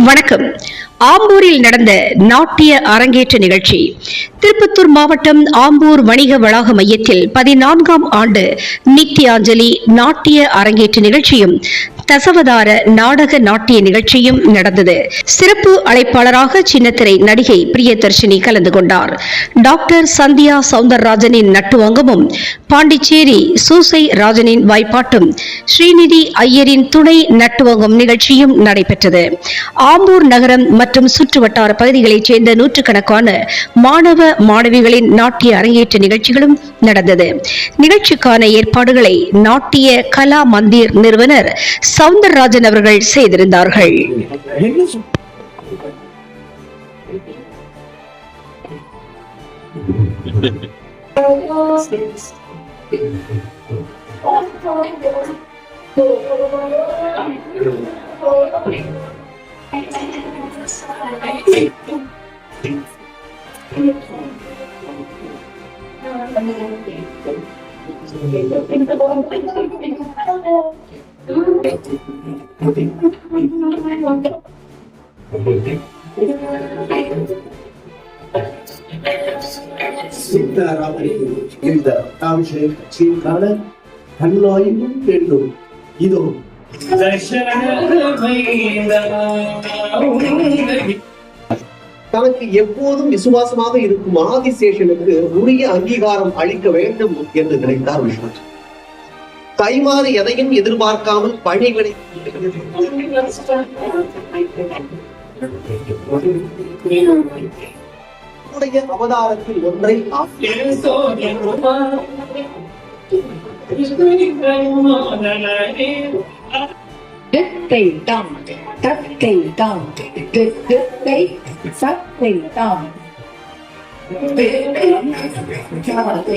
வணக்கம். ஆம்பூரில் நடந்த நாட்டிய அரங்கேற்ற நிகழ்ச்சி. திருப்பத்தூர் மாவட்டம் ஆம்பூர் வணிக வளாக மையத்தில் 14ஆம் ஆண்டு நித்யாஞ்சலி நாட்டிய அரங்கேற்ற நிகழ்ச்சியும் தசவதார நாடக நாட்டிய நிகழ்ச்சியும் நடந்தது. சிறப்பு அழைப்பாளராக சின்னத்திரை நடிகை பிரியதர்ஷினி கலந்து கொண்டார். டாக்டர் சந்தியா சவுந்தரராஜனின் நட்டுவங்கமும், பாண்டிச்சேரி சூசை ராஜனின் வாய்ப்பாட்டும், ஸ்ரீநிதி ஐயரின் துணை நட்டுவங்கம் நிகழ்ச்சியும் நடைபெற்றது. ஆம்பூர் நகரம் மற்றும் சுற்றுவட்டார பகுதிகளைச் சேர்ந்த நூற்றுக்கணக்கான மாணவ மாணவிகளின் நாட்டிய அரங்கேற்ற நிகழ்ச்சிகளும் நடந்தது. நிகழ்ச்சிக்கான ஏற்பாடுகளை நாட்டிய கலா மந்திர் நிறுவனர் சவுந்தரராஜன் அவர்கள் செய்திருந்தார்கள். இதோ தனக்கு எப்போதும் விசுவாசமாக இருக்கும் ஆதிசேஷனுக்கு உரிய அங்கீகாரம் அளிக்க வேண்டும் என்று நினைத்தார் விஷ்ணு. கைமாறு எதையும் எதிர்பார்க்காமல் பணிகளை அவதாரத்தில் ஒன்றை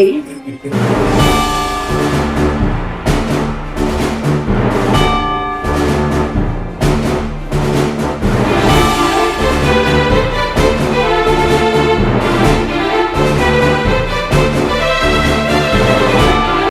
Thank you.